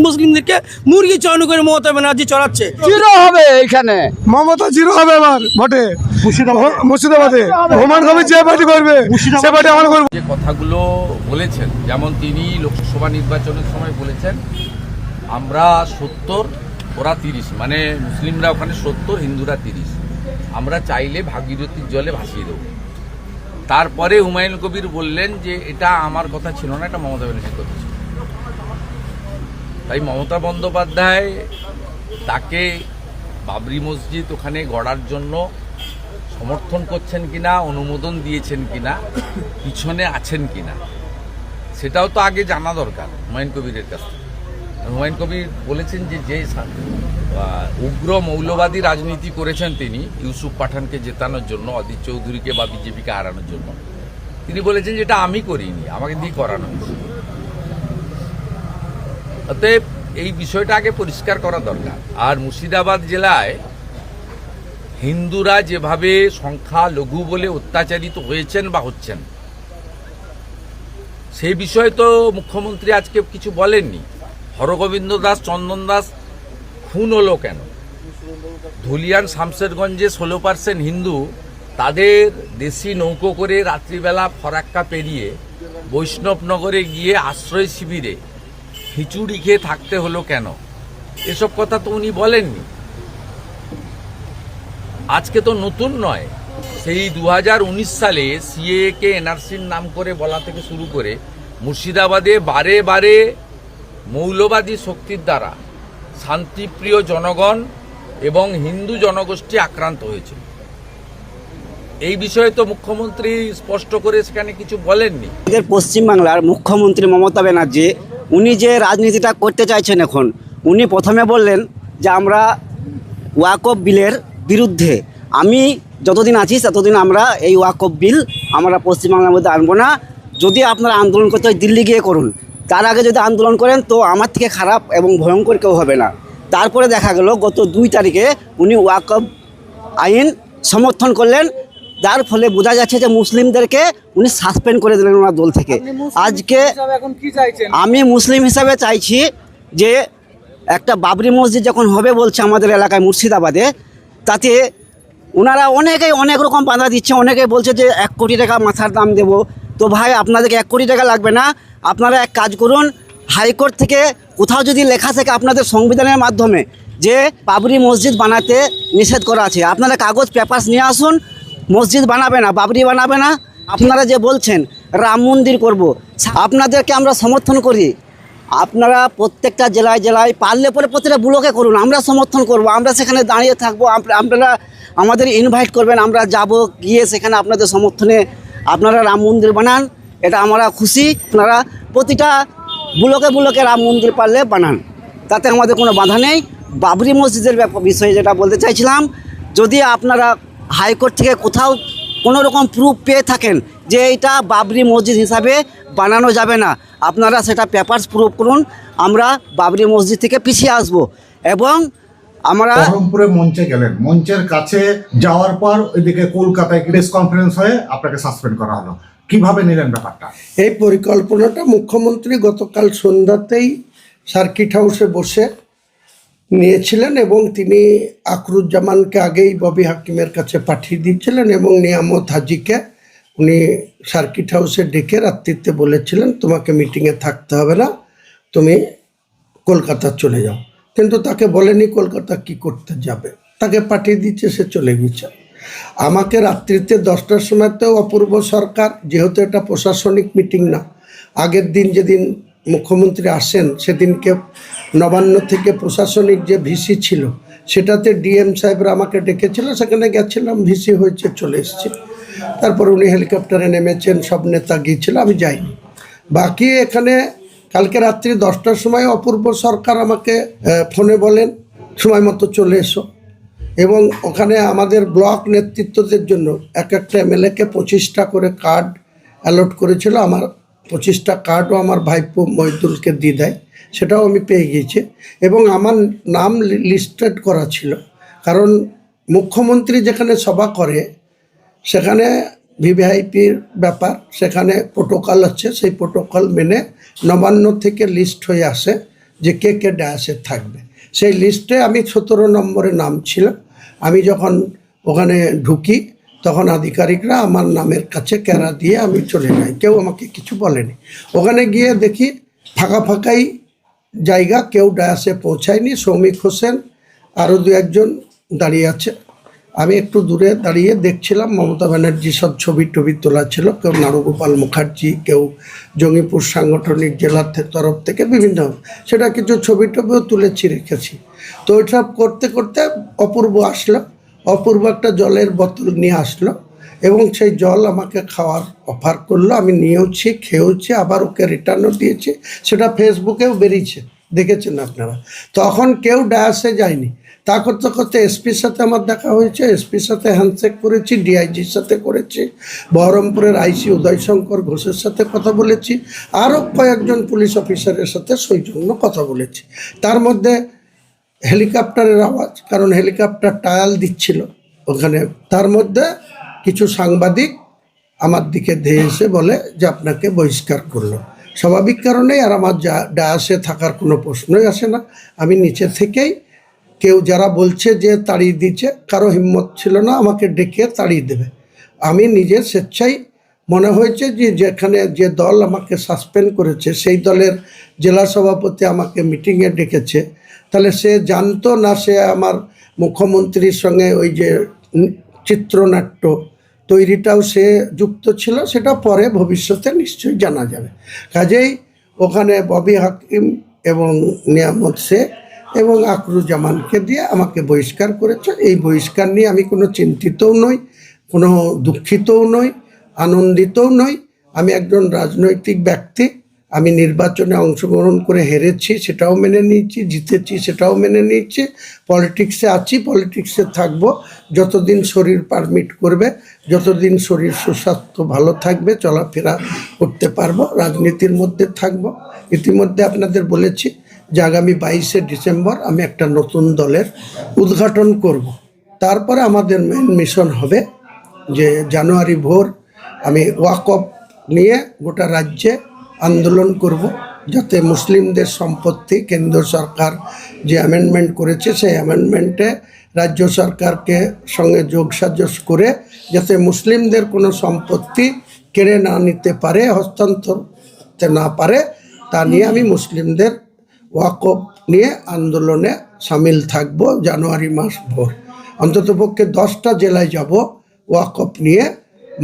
মুসলিমদেরকে মুরগি চয়ন করে মমতা ব্যানার্জি চড়াচ্ছে। জিরো হবে এইখানে, মমতা জিরো হবে এবার ভোটে মুর্শিদাবাদে। হুমায়ুন কবির যে পার্টি করবে সে পার্টি আমরা করবো। যে কথাগুলো বলেছেন, যেমন তিনি লোকসভা নির্বাচনের সময় বলেছেন আমরা 70 ওরা 30, মানে মুসলিমরা ওখানে 70 হিন্দুরা 30, আমরা চাইলে ভাগীরথীর জলে ভাসিয়ে দেবো। তারপরে হুমায়ুন কবির বললেন যে এটা আমার কথা ছিল না, এটা মমতা ব্যানার্জির কথা ছিল। তাই মমতা বন্দ্যোপাধ্যায় তাকে বাবরি মসজিদ ওখানে গড়ার জন্য সমর্থন করছেন কিনা, অনুমোদন দিয়েছেন কিনা, পিছনে আছেন কিনা, সেটাও তো আগে জানা দরকার হুমায়ুন কবিরের কাছ থেকে। হুমায়ুন কবির বলেছেন যে উগ্র মৌলবাদী রাজনীতি করেছেন তিনি ইউসুফ পাঠানকে জেতানোর জন্য, অদিত চৌধুরীকে বা বিজেপিকে হারানোর জন্য। তিনি বলেছেন যে এটা আমি করিনি, আমাকে দিয়ে করানো হয়েছে। অতএব এই বিষয়টা আগে পরিষ্কার করা দরকার। আর মুর্শিদাবাদ জেলায় হিন্দুরা যেভাবে সংখ্যা লঘু বলে অত্যাচারিত হয়েছেন বা হচ্ছেন, সেই বিষয়ে তো মুখ্যমন্ত্রী আজকে কিছু বলেননি। হরগোবিন্দ দাস, চন্দন দাস খুন হলো কেন? ধুলিয়ান শামশেরগঞ্জে 16% হিন্দু তাদের দেশি নৌকো করে রাত্রিবেলা ফরাক্কা পেরিয়ে বৈষ্ণবনগরে গিয়ে আশ্রয় শিবিরে খিচুড়ি খেয়ে থাকতে হলো কেন? এসব কথা তো উনি বলেননি। আজকে তো নতুন নয়, সেই 2019 সালে সিএকে এনআরসির নাম করে বলা থেকে শুরু করে মুর্শিদাবাদে বারে বারে মৌলবাদী শক্তির দ্বারা শান্তিপ্রিয় জনগণ এবং হিন্দু জনগোষ্ঠী আক্রান্ত হয়েছিল। এই বিষয়ে তো মুখ্যমন্ত্রী স্পষ্ট করে সেখানে কিছু বলেননি। পশ্চিমবাংলার মুখ্যমন্ত্রী মমতা ব্যানার্জি উনি যে রাজনীতিটা করতে চাইছেন এখন, উনি প্রথমে বললেন যে আমরা ওয়াকফ বিলের বিরুদ্ধে, আমি যতদিন আছি ততদিন আমরা এই ওয়াকফ বিল আমরা পশ্চিমবাংলার মধ্যে আনবো না, যদি আপনারা আন্দোলন করতে হয় দিল্লি গিয়ে করুন, তার আগে যদি আন্দোলন করেন তো আমার থেকে খারাপ এবং ভয়ঙ্কর কেউ হবে না। তারপরে দেখা গেল গত 2 তারিখে উনি ওয়াকফ আইন সমর্থন করলেন, যার ফলে বোঝা যাচ্ছে যে মুসলিমদেরকে উনি সাসপেন্ড করে দিলেন ওনার দল থেকে। আজকে আমি মুসলিম হিসাবে চাইছি যে একটা বাবরি মসজিদ যখন হবে বলছে আমাদের এলাকায় মুর্শিদাবাদে, তাতে ওনারা অনেক রকম বাধা দিচ্ছে। অনেকে বলছে যে 1 কোটি টাকা মাথার দাম দেব। তো ভাই, আপনাদেরকে 1 কোটি টাকা লাগবে না, আপনারা এক কাজ করুন, হাইকোর্ট থেকে কোথাও যদি লেখা থাকে আপনাদের সংবিধানের মাধ্যমে যে বাবরি মসজিদ বানাতে নিষেধ করা আছে, আপনারা কাগজ পেপারস নিয়ে আসুন, মসজিদ বানাবে না, বাবরি বানাবে না। আপনারা যে বলছেন রাম মন্দির করব, আপনাদেরকে আমরা সমর্থন করি। আপনারা প্রত্যেকটা জেলায় জেলায় পারলে পরে প্রত্যেকটা ব্লকে করুন, আমরা সমর্থন করব, আমরা সেখানে দাঁড়িয়ে থাকবো, আপনারা আমাদের ইনভাইট করবেন, আমরা যাব, গিয়ে সেখানে আপনাদের সমর্থনে আপনারা রাম মন্দির বানান, এটা আমরা খুশি। আপনারা প্রতিটা ব্লকে রাম মন্দির পারলে বানান, তাতে আমাদের কোনো বাধা নেই। বাবরি মসজিদের বিষয়ে যেটা বলতে চাইছিলাম, যদি আপনারা হাইকোর্ট থেকে কোথাও কোনো রকম প্রুফ পেয়ে থাকেন যে এটা বাবরি মসজিদ হিসাবে বানানো যাবে না, আপনারা সেটা পেপারস প্রুফ করুন, আমরা বাবরি মসজিদ থেকে পিছিয়ে আসব। এবং আমরা বহরমপুরে মঞ্চে গেলেন, মঞ্চের কাছে যাওয়ার পর ওইদিকে কলকাতায় প্রেস কনফারেন্স হয়ে আপনাকে সাসপেন্ড করা হলো, কিভাবে নিলেন ব্যাপারটা? এই পরিকল্পনাটা মুখ্যমন্ত্রী গতকাল সন্ধ্যাতেই সার্কিট হাউসে বসে নিয়েছিলেন এবং তিনি আকরুজ্জামানকে আগেই ববি হাকিমের কাছে পাঠিয়ে দিয়েছিলেন এবং নিয়ামত হাজিকে উনি সার্কিট হাউসে ডেকে রাত্রিতে বলেছিলেন তোমাকে মিটিংয়ে থাকতে হবে না, তুমি কলকাতা চলে যাও। কিন্তু তাকে বলেনি কলকাতা কি করতে যাবে, তাকে পাঠিয়ে দিচ্ছে, সে চলে গেছে। আমাকে রাত্রিতে 10টার সময়তেও অপূর্ব সরকার, যেহেতু এটা প্রশাসনিক মিটিং না, আগের দিন যেদিন মুখ্যমন্ত্রী আসেন সেদিনকে নবান্ন থেকে প্রশাসনিক যে ভিসি ছিল সেটাতে ডিএম সাহেবরা আমাকে ডেকেছিল, সেখানে গেছিলাম, ভিসি হয়েছে, চলে এসেছি। তারপর উনি হেলিকপ্টারে নেমেছেন, সব নেতা গিয়েছিল, আমি যাইনি। বাকি এখানে কালকে রাত্রি 10টার সময় অপূর্ব সরকার আমাকে ফোনে বলেন সময় মতো চলে এসো, এবং ওখানে আমাদের ব্লক নেতৃত্বদের জন্য একটা এমএলএকে 25টা করে কার্ড অ্যালট করেছিল। আমার 25টা কার্ডও আমার ভাইপো মহিদুলকে দিয়ে দেয়, সেটাও আমি পেয়ে গিয়েছি এবং আমার নাম লিস্টেড করা ছিল। কারণ মুখ্যমন্ত্রী যেখানে সভা করে সেখানে ভিভিআইপির ব্যাপার, সেখানে প্রোটোকল আছে, সেই প্রোটোকল মেনে নবান্ন থেকে লিস্ট হয়ে আসে যে কে কে ডায়াসে থাকবে। সেই লিস্টে আমি 17 নম্বরে নাম ছিল। আমি যখন ওখানে ঢুকি তখন আধিকারিকরা আমার নামের কাছে ক্যারা দিয়ে আমি চলে যাই, কেউ আমাকে কিছু বলেনি। ওখানে গিয়ে দেখি ফাঁকা ফাঁকাই জায়গা, কেউ ডায়াসে পৌঁছায়নি। সৌমিক হোসেন আরও 2-1 দাঁড়িয়ে আছে। আমি একটু দূরে দাঁড়িয়ে দেখছিলাম, মমতা ব্যানার্জি সব ছবি টবি তোলা ছিল, কেউ নারুগোপাল মুখার্জি, কেউ জঙ্গিপুর সাংগঠনিক জেলার তরফ থেকে বিভিন্ন, সেটা কিছু ছবি টবিও তুলেছি, রেখেছি। তো ওইসব করতে করতে অপূর্ব আসলো। অপূর্ব একটা জলের বোতল নিয়ে আসলো এবং সেই জল আমাকে খাওয়ার অফার করলো। আমি নিয়েওছি, খেয়েওছি, আবার ওকে রিটার্নও দিয়েছি। সেটা ফেসবুকেও বেরিয়েছে, দেখেছেন আপনারা। তখন কেউ ডায়াসে যায়নি। তা করতে করতে এসপির সাথে আমার দেখা হয়েছে, এসপির সাথে হ্যান্ডশেক করেছি, ডিআইজির সাথে করেছি, বহরমপুরের আইসি উদয়শঙ্কর ঘোষের সাথে কথা বলেছি, আরও কয়েকজন পুলিশ অফিসারের সাথে সৌজন্য কথা বলেছি। তার মধ্যে হেলিকপ্টারের আওয়াজ, কারণ হেলিকপ্টার ট্রায়াল দিচ্ছিল ওখানে। তার মধ্যে কিছু সাংবাদিক আমার দিকে ধেয়ে এসে বলে যে আপনাকে বহিষ্কার করলো। স্বাভাবিক কারণেই, আর আমার ডায়াসে থাকার কোনো প্রশ্নই আসে না। আমি নিচে থেকেই, কেউ যারা বলছে যে তাড়িয়ে দিচ্ছে, কারো হিম্মত ছিল না আমাকে ডেকে তাড়িয়ে দেবে। আমি নিজের স্বেচ্ছায়, মনে হয়েছে যে যেখানে যে দল আমাকে সাসপেন্ড করেছে সেই দলের জেলা সভাপতি আমাকে মিটিংয়ে ডেকেছে, তাহলে সে জানতো না সে আমার মুখ্যমন্ত্রীর সঙ্গে ওই যে চিত্রনাট্য তৈরিটাও সে যুক্ত ছিল, সেটা পরে ভবিষ্যতে নিশ্চয়ই জানা যাবে। কাজেই ওখানে ববি হাকিম এবং নিয়ামত শেখ এবং আকরুজ্জামানকে দিয়ে আমাকে বহিষ্কার করেছে। এই বহিষ্কার নিয়ে আমি কোনো চিন্তিতও নই, কোনো দুঃখিতও নই, আনন্দিতও নই। আমি একজন রাজনৈতিক ব্যক্তি। আমি নির্বাচনে অংশগ্রহণ করে হেরেছি, সেটাও মেনে নিয়েছি, জিতেছি, সেটাও মেনে নিয়েছি। পলিটিক্সে আছি, পলিটিক্সে থাকবো যতদিন শরীর পারমিট করবে, যতদিন শরীর সুস্বাস্থ্য ভালো থাকবে, চলাফেরা করতে পারবো, রাজনীতির মধ্যে থাকবো। ইতিমধ্যে আপনাদের বলেছি যে আগামী 22শে ডিসেম্বর আমি একটা নতুন দলের উদ্ঘাটন করব। তারপরে আমাদের মেন মিশন হবে যে জানুয়ারি ভোর আমি ওয়াকফ নিয়ে গোটা রাজ্যে আন্দোলন করব, যাতে মুসলিমদের সম্পত্তি কেন্দ্র সরকার যে অ্যামেন্ডমেন্ট করেছে সেই অ্যামেন্ডমেন্টে রাজ্য সরকারকে সঙ্গে যোগসাজশ করে যাতে মুসলিমদের কোনো সম্পত্তি কেড়ে না নিতে পারে, হস্তান্তর করতে না পারে, তা নিয়ে আমি মুসলিমদের ওয়াকফ নিয়ে আন্দোলনে সামিল থাকব। জানুয়ারি মাস ভোর অন্ততপক্ষে 10টা জেলায় যাব ওয়াকফ নিয়ে,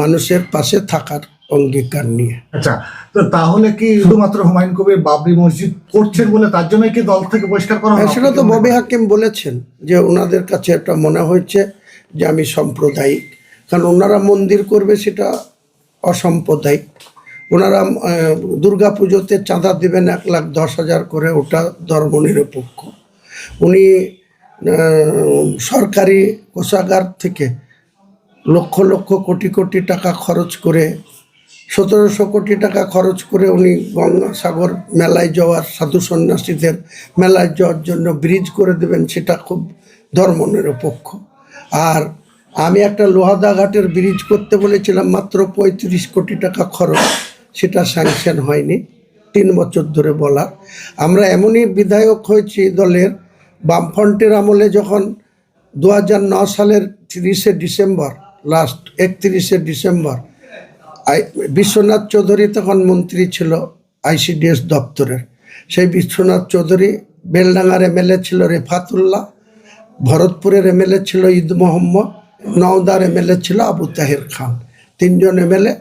মানুষের পাশে থাকার অঙ্গীকার নিয়ে। আচ্ছা, তো তাহলে কি শুধুমাত্র হুমায়ুন কবির বাবরি মসজিদ করছেন বলে তার জন্য কি দল থেকে বহিষ্কার করা হ্যাঁ, হবে? সেটা তো ববি হাকিম বলেছেন যে ওনাদের কাছে এটা মনে হয়েছে যে আমি সাম্প্রদায়িক, কারণ ওনারা মন্দির করবে সেটা অসাম্প্রদায়িক। ওনারা দুর্গা পুজোতে চাঁদা দেবেন 1,10,000 করে, ওটা ধর্মনিরপেক্ষ। উনি সরকারি কোষাগার থেকে লক্ষ লক্ষ কোটি কোটি টাকা খরচ করে, 1700 কোটি টাকা খরচ করে উনি গঙ্গাসাগর মেলায় যাওয়ার, সাধু সন্ন্যাসীদের মেলায় যাওয়ার জন্য ব্রিজ করে দেবেন, সেটা খুব ধর্মনিরপেক্ষ। আর আমি একটা লোহাদা ঘাটের ব্রিজ করতে বলেছিলাম, মাত্র 35 কোটি টাকা খরচ, সেটা স্যাংশন হয়নি, 3 বছর ধরে বলা। আমরা এমনই বিধায়ক হয়েছি দলের, বামফ্রন্টের আমলে যখন 2009 সালের 30শে ডিসেম্বর, লাস্ট 31শে ডিসেম্বর, বিশ্বনাথ চৌধুরী তখন মন্ত্রী ছিল ICDS দপ্তরের, সেই বিশ্বনাথ চৌধুরী, বেলডাঙ্গার MLA ছিল রেফাতুল্লাহ, ভরতপুরের MLA ছিল ঈদ মোহাম্মদ, নওদার MLA ছিল আবু তাহের খান, 3জন MLA